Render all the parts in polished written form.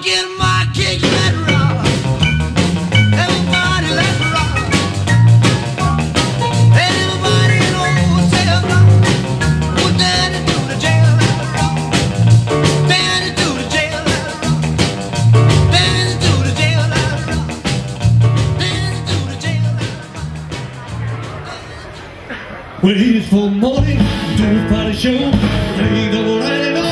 get my kick, let rock. Everybody let rock. Everybody in hotel rock. Put Danny to the jail, let rock. Danny to the jail, let rock. Danny to the jail, let rock. Danny to the jail, let rock. Wait for morning to party show. They go right on.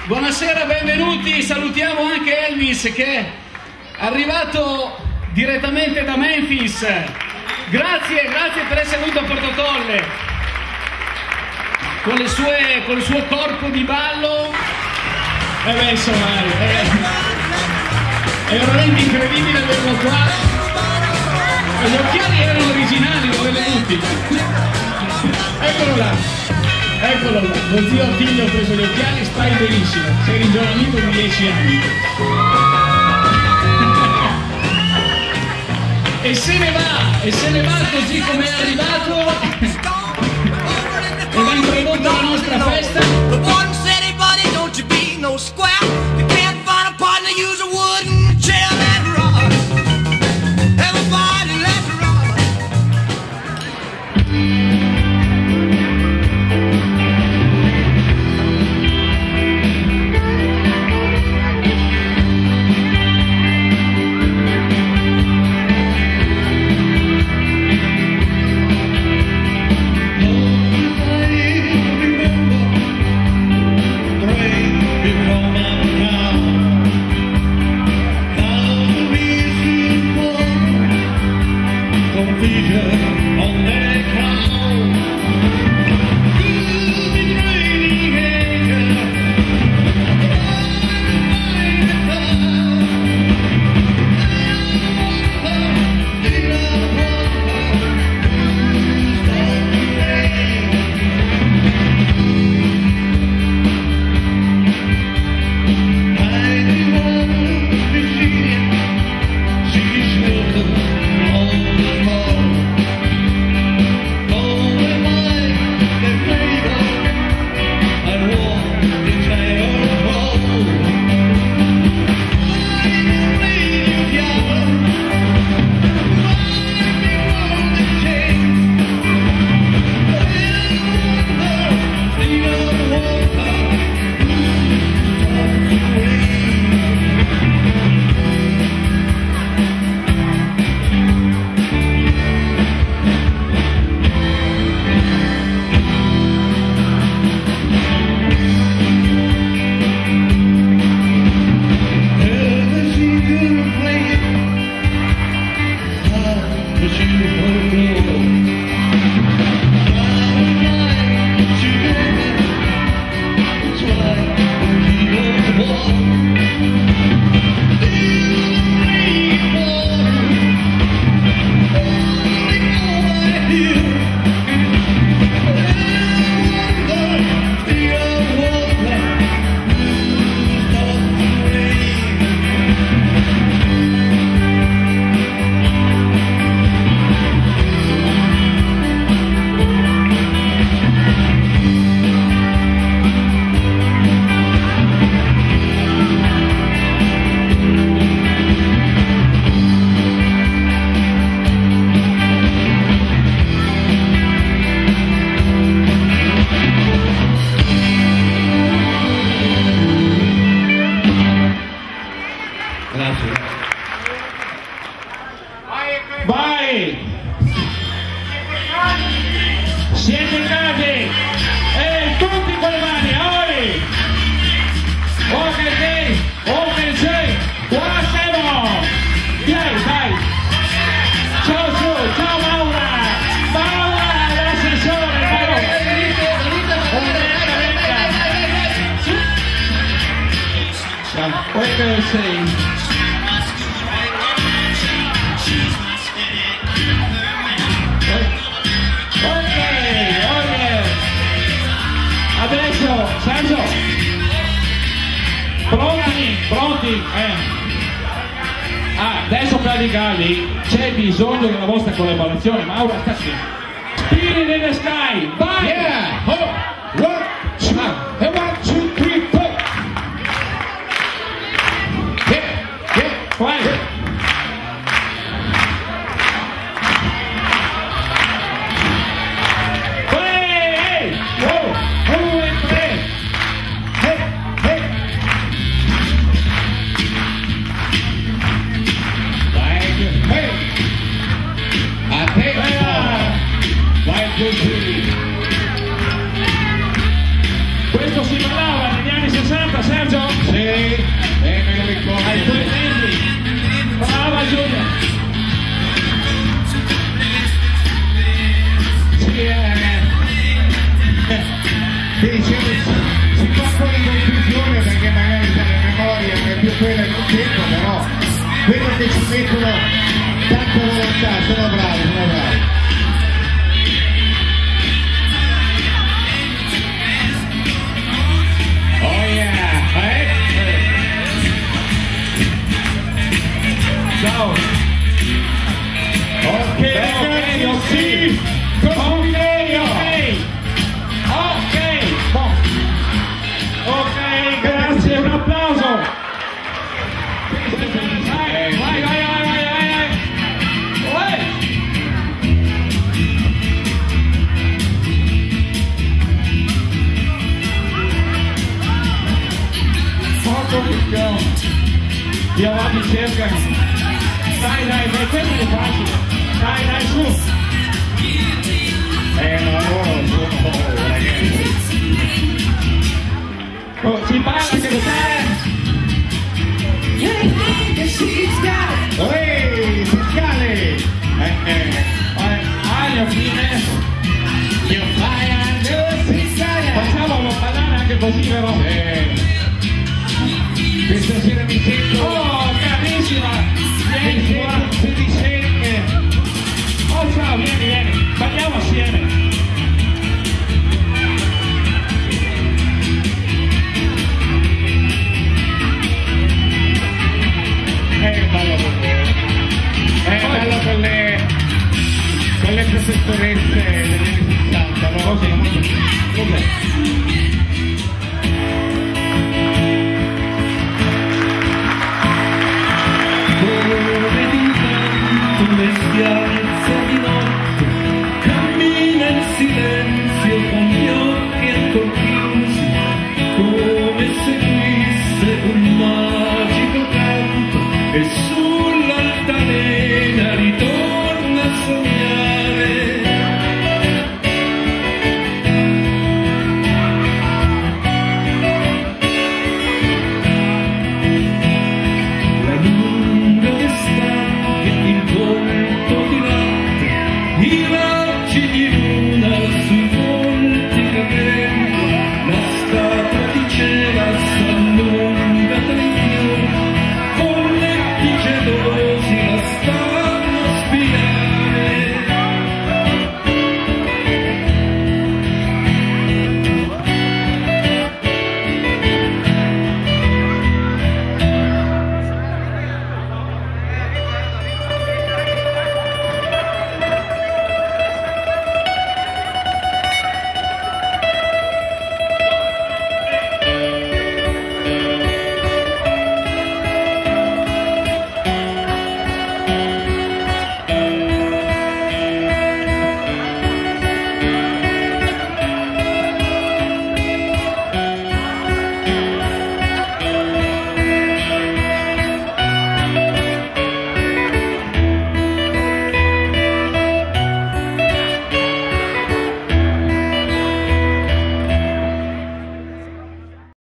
Buonasera, benvenuti, salutiamo anche Elvis che è arrivato direttamente da Memphis. Grazie per essere venuto a Porto Tolle con il suo corpo di ballo. Insomma, è veramente incredibile averlo qua. Gli occhiali erano originali, dove li tutti? Eccolo là. Eccolo là, lo zio Attilio ha preso gli occhiali, stai benissimo, sei ringiovanito di 10 anni. E se ne va così come è arrivato e va introdotto la nostra festa. Where do I say? Adesso, Sergio, pronti? Adesso per i galli c'è bisogno della vostra collaborazione. Mauro, sta qui. Spinning in the sky, vai! Yeah! Hold on! 1, 2, 3, 4! Vai! Questo si ballava negli anni 60, Sergio? Sì, me lo ricordo. Ai tuoi tempi. Brava Giulia. Sì, dicevo, si fa fuori confusione perché magari la memoria non è più quella di un tempo, però quello che ci mettono tanta volontà, sono bravi. Ciao. Ok, sì. Ok, grazie, un applauso. Vai. Porco picchione. Di avanti cercano. Dai, questo è facile. Dai, su. Ma loro sono ragazzi. Si parla che lo sai. Fiscale! Alla fine. Facciamo ballare anche così, però. Questa sera mi sento... Oh, carissima! Vieni qua, sedicenne. oh ciao, vieni, balliamo assieme. È bello con le professoresse degli anni 60, no? Cos'è? Come vita, tu bestia